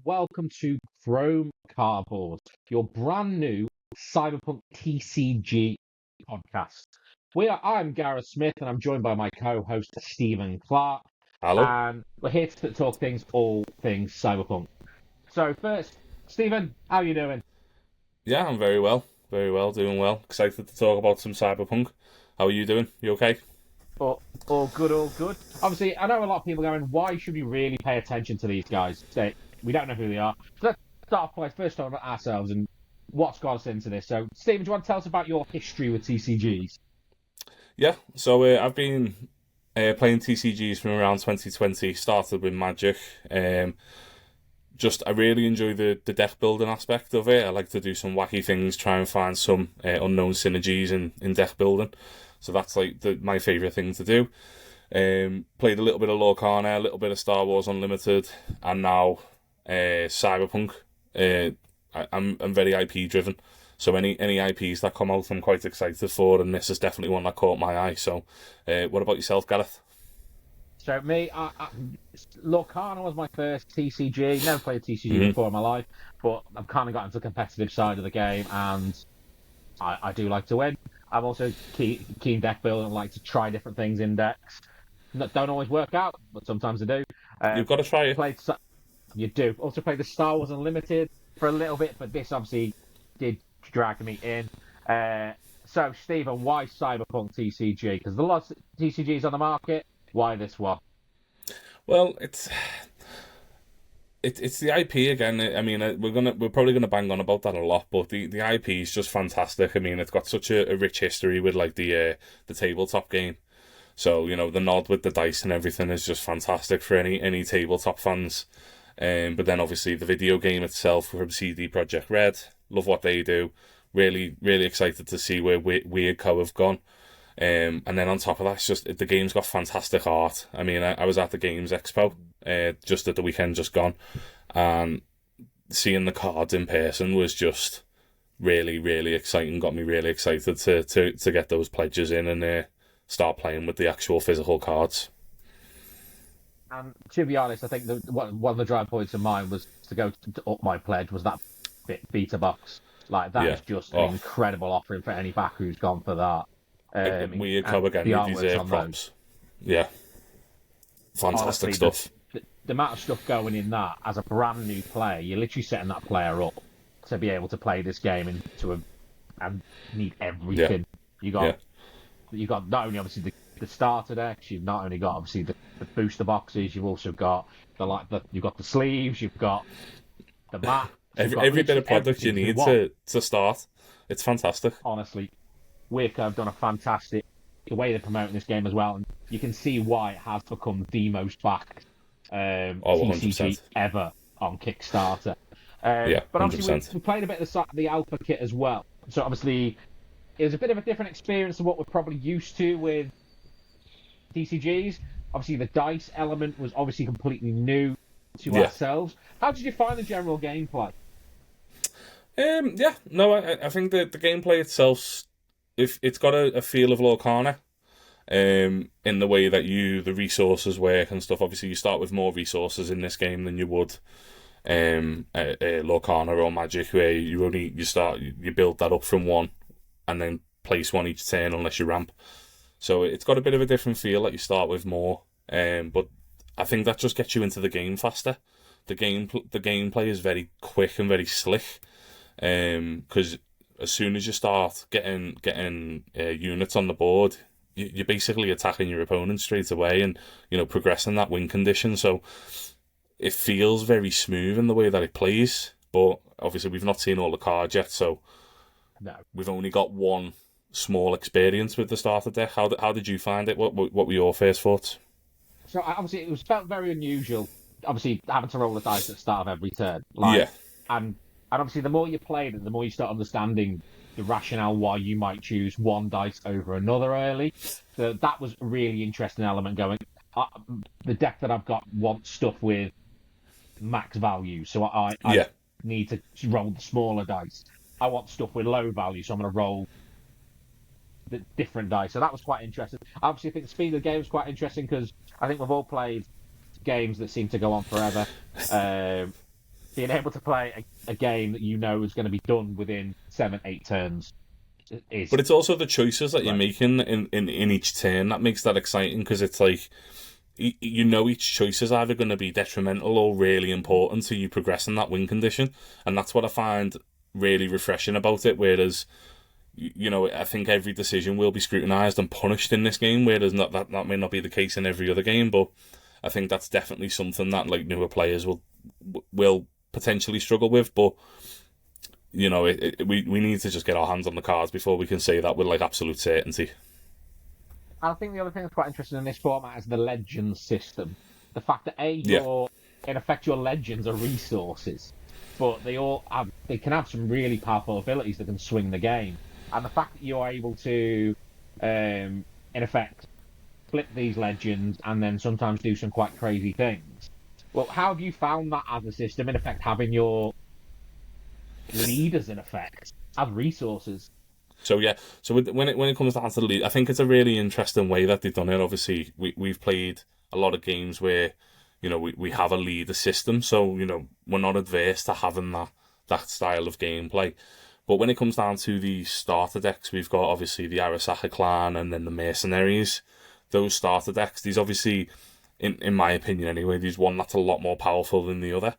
welcome to Chrome Cardboard, your brand new Cyberpunk TCG podcast. I'm Gareth Smith, and I'm joined by my co-host Stephen Clark, Hello. and we're here to talk all things Cyberpunk. So first, Stephen, how you doing? Yeah, I'm very well. Very well, doing well. Excited to talk about some Cyberpunk. How are you doing? You okay? All good, all good. Obviously, I know a lot of people going, why should we really pay attention to these guys? We don't know who they are. So let's start off by first talking about ourselves and what's got us into this. So, Stephen, do you want to tell us about your history with TCGs? Yeah, so I've been playing TCGs from around 2020. Started with Magic. I really enjoy the deck building aspect of it. I like to do some wacky things, try and find some unknown synergies in deck building. So that's like my favourite thing to do. Played a little bit of Lorcana, a little bit of Star Wars Unlimited, and now Cyberpunk. I'm very IP driven, so any IPs that come out, I'm quite excited for, and this is definitely one that caught my eye. So, what about yourself, Gareth? So, me, Lorcana was my first TCG. Never played TCG before in my life, but I've kind of got into the competitive side of the game, and I do like to win. I'm also keen deck builder and like to try different things in decks. Don't always work out, but sometimes I do. You've got to try it. You do. Also played the Star Wars Unlimited for a little bit, but this obviously did drag me in. So, Stephen, why Cyberpunk TCG? Because there's a lot of TCGs on the market. Why this one? Well, it's the IP again. I mean, we're probably gonna bang on about that a lot, but the IP is just fantastic. I mean, it's got such a rich history with like the tabletop game. So the nod with the dice and everything is just fantastic for any tabletop fans. But then obviously the video game itself from CD Projekt Red, love what they do. Really, really excited to see where Weird Co have gone. And then on top of that, it's just the game's got fantastic art. I mean, I was at the Games Expo just at the weekend just gone, and seeing the cards in person was just really, really exciting. Got me really excited to get those pledges in and start playing with the actual physical cards. And to be honest, I think one of the drive points of mine was to go to up my pledge was that beta box. Like that is just an incredible offering for any backer who's gone for that. Weird Co again, you deserve props. Yeah, fantastic honestly, stuff. The amount of stuff going in that as a brand new player, you're literally setting that player up to be able to play this game and need everything. Yeah. You got not only obviously the starter decks, you've not only got obviously the booster boxes, you've also got you've got the sleeves, you've got the map. Every bit of product you need to start. It's fantastic. Honestly, Wick have done a fantastic the way they're promoting this game as well, and you can see why it has become the most backed TCG ever on Kickstarter. But obviously we played a bit of the alpha kit as well, so obviously it was a bit of a different experience than what we're probably used to with TCGs. Obviously the dice element was obviously completely new to ourselves. How did you find the general gameplay? I think the gameplay itself, if it's got a feel of Lorcana, in the way that the resources work and stuff. Obviously, you start with more resources in this game than you would Lorcana or Magic, where you build that up from one, and then place one each turn unless you ramp. So it's got a bit of a different feel that you start with more, but I think that just gets you into the game faster. The gameplay is very quick and very slick, because as soon as you start getting units on the board, you're basically attacking your opponent straight away and progressing that win condition. So it feels very smooth in the way that it plays, but obviously we've not seen all the cards yet, so no, we've only got one small experience with the starter deck. How did you find it? What were your first thoughts? So obviously it was felt very unusual. Obviously having to roll the dice at the start of every turn. And obviously the more you played it, the more you start understanding the rationale why you might choose one dice over another early. So that was a really interesting element going. The deck that I've got wants stuff with max value, so I need to roll the smaller dice. I want stuff with low value, so I'm going to roll the different dice. So that was quite interesting. Obviously, I think the speed of the game was quite interesting because I think we've all played games that seem to go on forever. being able to play a game that you know is going to be done within 7-8 turns is. But it's also the choices that you're Right. making in each turn that makes that exciting, because it's like you know each choice is either going to be detrimental or really important to you progressing that win condition, and that's what I find really refreshing about it. Whereas, you know, I think every decision will be scrutinised and punished in this game, whereas that may not be the case in every other game. But I think that's definitely something that like newer players will potentially struggle with. But you know, we need to just get our hands on the cards before we can say that with like absolute certainty. I think the other thing that's quite interesting in this format is the legends system. The fact that Yeah, in effect, your legends are resources, but they can have some really powerful abilities that can swing the game. And the fact that you're able to, in effect, flip these legends and then sometimes do some quite crazy things. Well, how have you found that as a system? In effect, having your leaders in effect as resources. So yeah, so when it comes down to the lead, I think it's a really interesting way that they've done it. Obviously, we've played a lot of games where, you know, we have a leader system, so you know we're not adverse to having that style of gameplay. But when it comes down to the starter decks, we've got obviously the Arasaka clan and then the mercenaries. Those starter decks, these obviously, in my opinion anyway, there's one that's a lot more powerful than the other.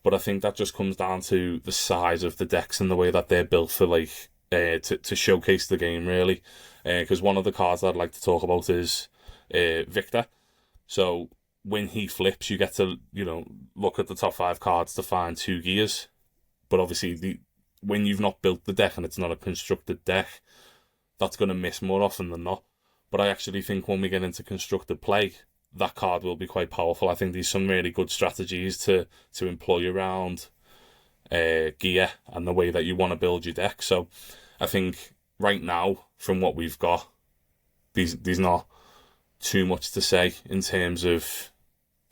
But I think that just comes down to the size of the decks and the way that they're built for like to showcase the game really. Because one of the cards that I'd like to talk about is Victor. So when he flips, you get to, you know, look at the top 5 cards to find 2 gears. But obviously, when you've not built the deck and it's not a constructed deck, that's going to miss more often than not. But I actually think when we get into constructed play, that card will be quite powerful. I think there's some really good strategies to employ around gear and the way that you want to build your deck. So I think right now, from what we've got, there's not too much to say in terms of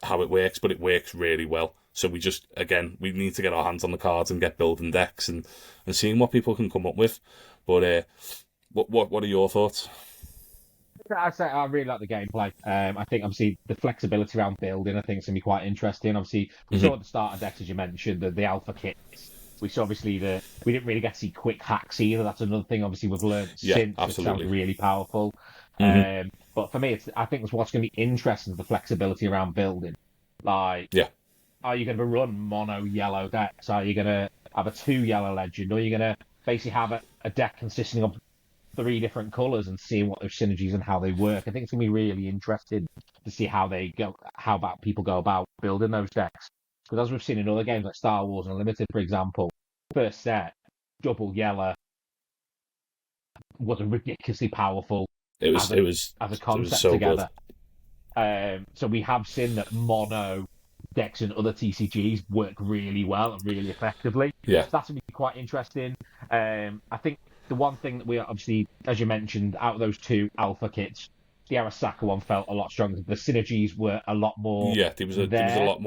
how it works, but it works really well. So we just, again, we need to get our hands on the cards and get building decks and seeing what people can come up with. But what are your thoughts? I'd say I really like the gameplay. I think obviously the flexibility around building, I think it's gonna be quite interesting. Obviously, we saw the starter decks as you mentioned, the alpha kits. We saw obviously we didn't really get to see quick hacks either. That's another thing obviously we've learned Yeah, since, which absolutely. sounds really powerful. Mm-hmm. But for me, I think it's what's going to be interesting is the flexibility around building. Like, Yeah, are you going to run mono yellow decks? Are you going to have a 2 yellow legend? Or are you going to basically have a deck consisting of 3 different colours and seeing what their synergies and how they work? I think it's going to be really interesting to see how about people go about building those decks. Because as we've seen in other games like Star Wars Unlimited, for example, first set, double yellow was a ridiculously powerful it was as a it was as a it was concept so good. together. So we have seen that mono decks and other TCGs work really well and really effectively. Yeah, So that's going to be quite interesting. I think the one thing that we are obviously, as you mentioned, out of those 2 alpha kits, the Arasaka one felt a lot stronger. The synergies were a lot more yeah. There was there. a lot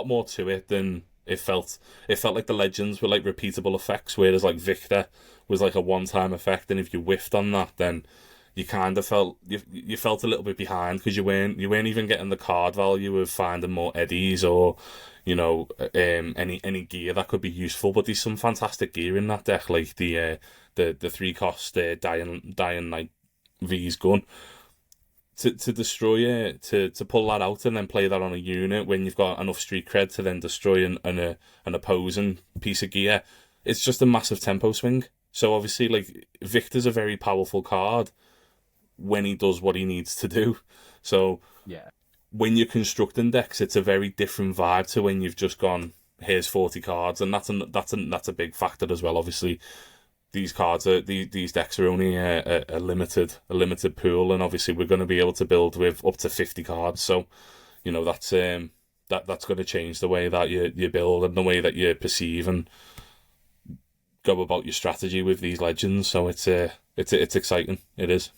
more to it than it felt. It felt like the legends were like repeatable effects, whereas like Victor was like a one-time effect, and if you whiffed on that, then you kind of felt you felt a little bit behind because you weren't even getting the card value of finding more eddies or, you know, any gear that could be useful. But there's some fantastic gear in that deck, like the 3 cost Dying Knight V's gun. To destroy it, to pull that out and then play that on a unit when you've got enough street cred to then destroy an opposing piece of gear, it's just a massive tempo swing. So obviously, like, Victor's a very powerful card when he does what he needs to do. So Yeah. when you're constructing decks, it's a very different vibe to when you've just gone, here's 40 cards, and that's a big factor as well. Obviously, these decks are only a limited pool, and obviously we're going to be able to build with up to 50 cards. So you know that's going to change the way that you build and the way that you perceive and go about your strategy with these legends. So it's exciting. It is.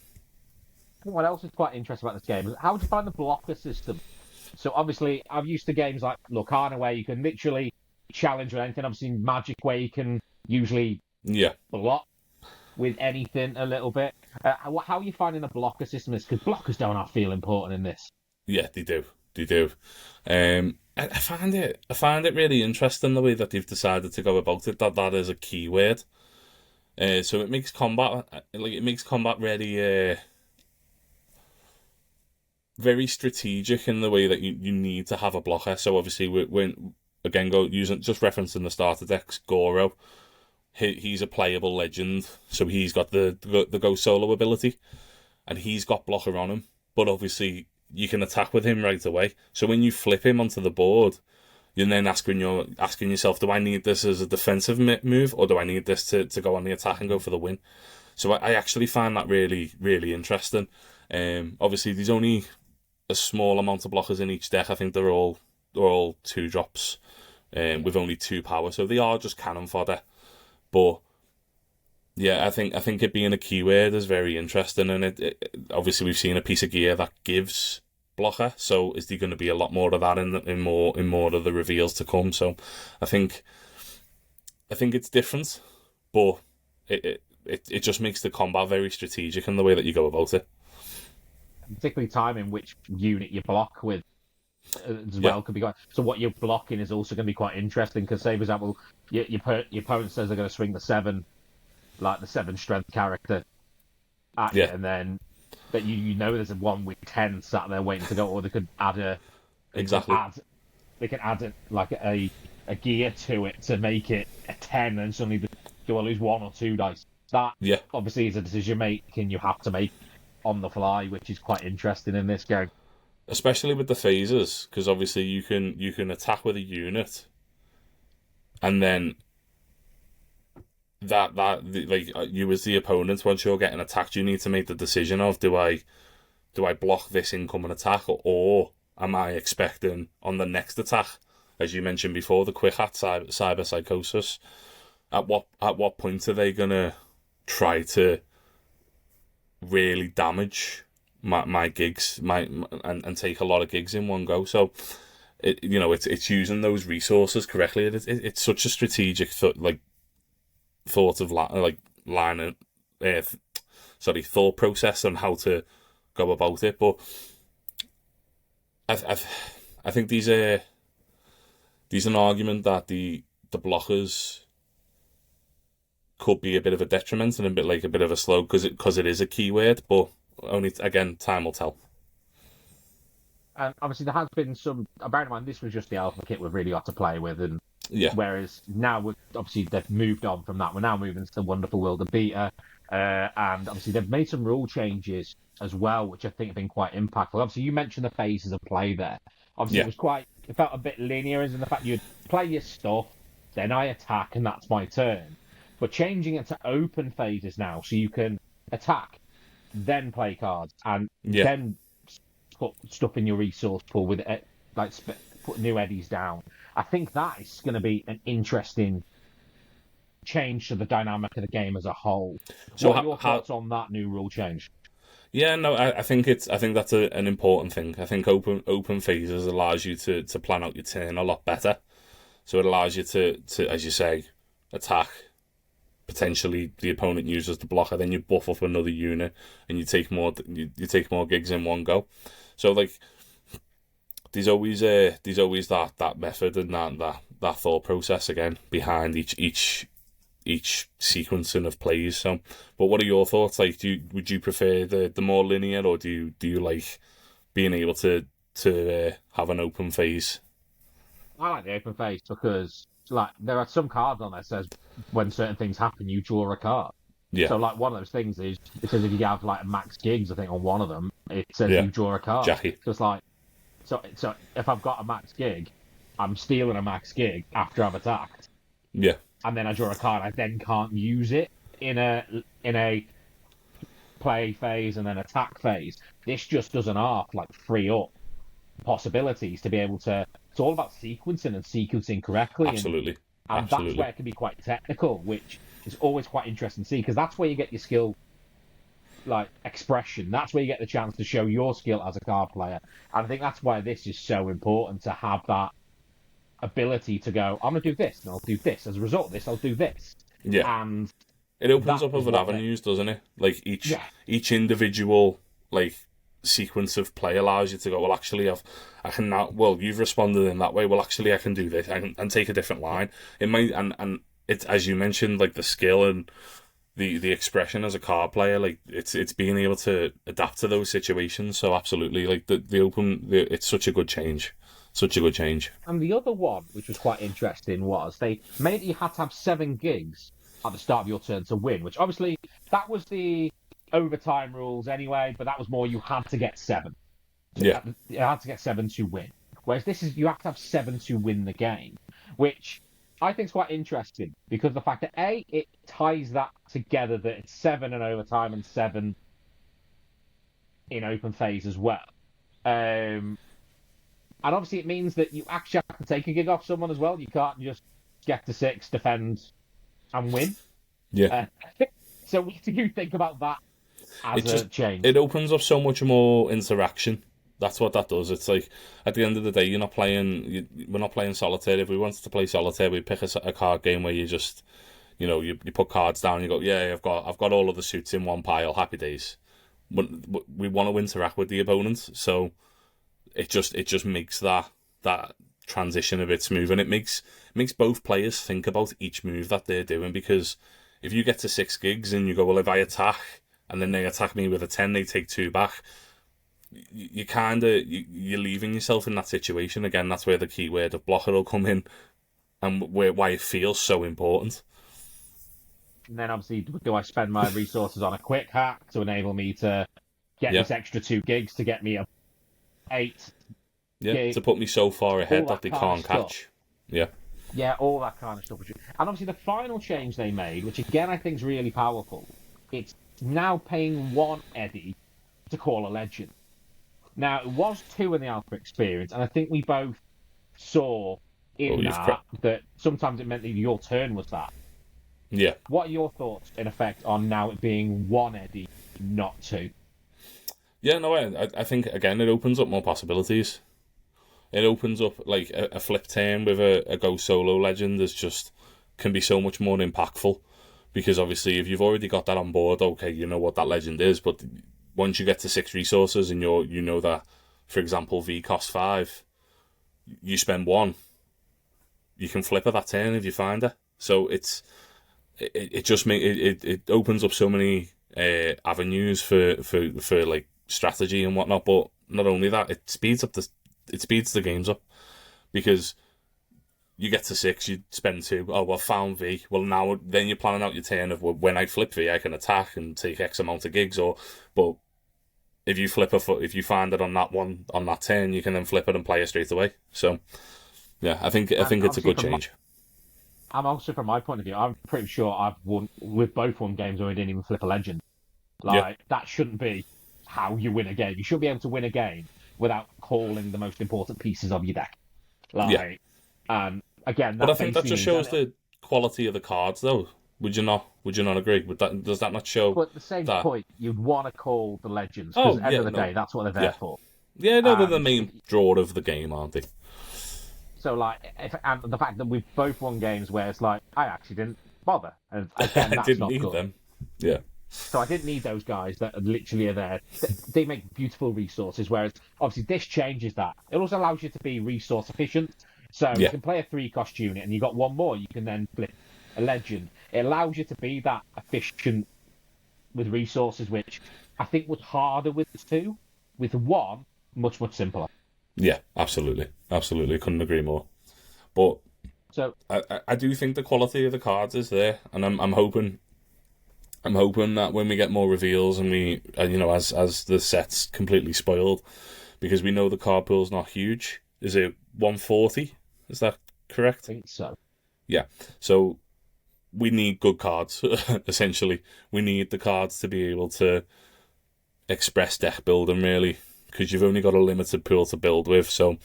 What else is quite interesting about this game is how would you find the blocker system? So obviously, I'm used to games like Lorcana where you can literally challenge with anything. Obviously, Magic where you can usually Yeah. block with anything a little bit. How are you finding the blocker system? Because blockers don't feel important in this. Yeah, they do. They do. I find it really interesting the way that they've decided to go about it. That is a keyword. So it makes combat really very strategic in the way that you need to have a blocker. So obviously when again just referencing the starter decks, Goro, he's a playable legend, so he's got the go solo ability, and he's got blocker on him. But obviously you can attack with him right away. So when you flip him onto the board, you're then asking yourself, do I need this as a defensive move, or do I need this to go on the attack and go for the win? So I actually find that really, really interesting. Obviously, there's only a small amount of blockers in each deck. I think they're all 2-drops, with only 2 power, so they are just cannon fodder. But yeah, I think it being a keyword is very interesting, and it obviously we've seen a piece of gear that gives blocker. So is there going to be a lot more of that in more of the reveals to come? So I think it's different, but it just makes the combat very strategic in the way that you go about it. Particularly timing which unit you block with as well could be quite. So what you're blocking is also going to be quite interesting, because say for example your opponent says they're going to swing the 7 strength character at you, and then that you know there's a 1 with 10 sat there waiting to go, or they could add they can add a gear to it to make it a 10, and suddenly do I lose 1 or 2 dice? That obviously is a decision making you have to make on the fly, which is quite interesting in this game. Especially with the phases, because obviously you can attack with a unit, and then you as the opponent, once you're getting attacked, you need to make the decision of do I block this incoming attack, or am I expecting on the next attack, as you mentioned before, the quick hat cyber psychosis. At what point are they gonna try to really damage my gigs, and take a lot of gigs in one go? So it's using those resources correctly. It's such a strategic thought process on how to go about it. But I think there's an argument that the blockers could be a bit of a detriment and a bit of a slow, because it is a keyword, but only again time will tell. And obviously there has been some. Bear in mind, this was just the alpha kit we've really got to play with, and whereas now they've moved on from that. We're now moving to the wonderful world of beta, and obviously they've made some rule changes as well, which I think have been quite impactful. Obviously, you mentioned the phases of play there. Obviously, it felt a bit linear, as in the fact you'd play your stuff, then I attack, and that's my turn. But changing it to open phases now, so you can attack, then play cards, and then put stuff in your resource pool with it, put new eddies down. I think that is going to be an interesting change to the dynamic of the game as a whole. So what are your thoughts on that new rule change? Yeah, no, I think that's an important thing. I think open phases allows you to plan out your turn a lot better. So it allows you to as you say, attack. Potentially the opponent uses the blocker, then you buff up another unit, and you take more gigs in one go. So there's always that method and that thought process again behind each sequencing of plays. So, but what are your thoughts? Would you prefer the more linear, or do you like being able to have an open phase? I like the open phase because there are some cards on there that says when certain things happen, you draw a card. Yeah. So one of those things is, it says if you have a max gigs, I think on one of them, it says you draw a card. Jackie. So if I've got a max gig, I'm stealing a max gig after I've attacked. Yeah. And then I draw a card. I then can't use it in a play phase and then attack phase. This just does an arc free up possibilities to be able to. It's all about sequencing and sequencing correctly. Absolutely. And that's where it can be quite technical, which is always quite interesting to see, because that's where you get your skill expression. That's where you get the chance to show your skill as a card player. And I think that's why this is so important, to have that ability to go, I'm going to do this, and I'll do this. As a result of this, I'll do this. Yeah. And it opens up other avenues, doesn't it? Each individual sequence of play allows you to go, well, actually, I can now. Well, you've responded in that way. Well, actually, I can do this and take a different line. It might and it's, as you mentioned, like the skill and the expression as a card player, like it's being able to adapt to those situations. So absolutely, like it's such a good change. Such a good change. And the other one, which was quite interesting, was they made it you had to have 7 gigs at the start of your turn to win, which obviously that was the overtime rules anyway, but that was more you had to get 7. Yeah. You had to get 7 to win. Whereas this is you have to have 7 to win the game, which I think is quite interesting because the fact that it ties that together, that it's 7 in overtime and 7 in open phase as well. And obviously it means that you actually have to take a gig off someone as well. You can't just get to 6, defend, and win. Yeah. So what do you think about that as a change? It opens up so much more interaction. That's what that does. It's like, at the end of the day, we're not playing solitaire. If we wanted to play solitaire, we'd pick a card game where you just, you put cards down and you go, yeah, I've got all of the suits in one pile, happy days. But we want to interact with the opponent, so it just makes that transition a bit smooth, and it makes both players think about each move that they're doing, because if you get to 6 gigs and you go, well, if I attack and then they attack me with a 10, they take 2 back, you're leaving yourself in that situation again. That's where the keyword of blocker will come in, and why it feels so important. And then obviously, do I spend my resources on a quick hack to enable me to get this extra 2 gigs to get me a 8? Yeah, to put me so far ahead that they can't catch. Yeah, all that kind of stuff. And obviously the final change they made, which again I think is really powerful, it's now paying 1 Eddie to call a legend. Now, it was 2 in the alpha experience, and I think we both saw that sometimes it meant that your turn was that. Yeah. What are your thoughts, in effect, on now it being 1 Eddie, not 2? Yeah, no, I think, again, it opens up more possibilities. It opens up, like, a flip turn with a go solo legend can be so much more impactful, because obviously if you've already got that on board, okay, you know what that legend is, but once you get to 6 resources and you know that, for example, V costs 5, you spend 1, you can flip her that turn if you find her. So it opens up so many avenues for like strategy and whatnot. But not only that, it speeds the games up, because you get to 6, you spend 2. Oh, well, found V. Well, now then you're planning out your turn of, well, when I flip V, I can attack and take X amount of gigs. But if you find it on that turn, you can then flip it and play it straight away. So yeah, I think it's a good change. I'm also, from my point of view, I'm pretty sure we've both won games where we didn't even flip a legend. That shouldn't be how you win a game. You should be able to win a game without calling the most important pieces of your deck. And again, but I think that just shows the quality of the cards, though. Would you not agree with that? Does that not show? But at the same point, you'd want to call the legends, because at the end of the day, that's what they're there for. Yeah, no, they're the main draw of the game, aren't they? So, and the fact that we've both won games where it's like, I actually didn't bother, and again, that's didn't not need good. them. Yeah. So I didn't need those guys that literally are there. They make beautiful resources, whereas obviously this changes that. It also allows you to be resource efficient. So you can play a 3-cost unit, and you got 1 more, you can then flip a legend. It allows you to be that efficient with resources, which I think was harder with 2. With 1, much, much simpler. Yeah, absolutely. Couldn't agree more. But so I do think the quality of the cards is there, and I'm hoping that when we get more reveals and we, as the set's completely spoiled, because we know the card pool's not huge. Is it 140? Is that correct? I think so. Yeah. So we need good cards, essentially. We need the cards to be able to express deck building, really, because you've only got a limited pool to build with. So,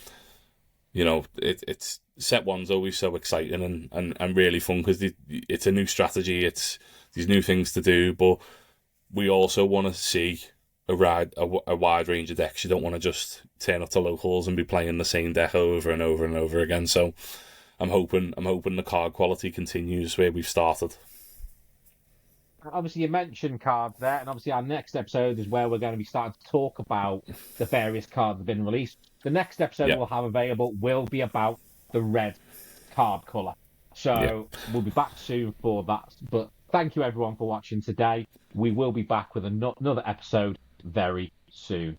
it's set 1's always so exciting and really fun, because it's a new strategy, it's these new things to do, but we also want to see a wide range of decks. You don't want to just turn up to locals and be playing the same deck over and over and over again. So I'm hoping the card quality continues where we've started. obviously you mentioned cards there, and obviously our next episode is where we're going to be starting to talk about the various cards that have been released. The next episode we'll have available will be about the red card colour. So we'll be back soon for that. But thank you everyone for watching today. We will be back with another episode very soon.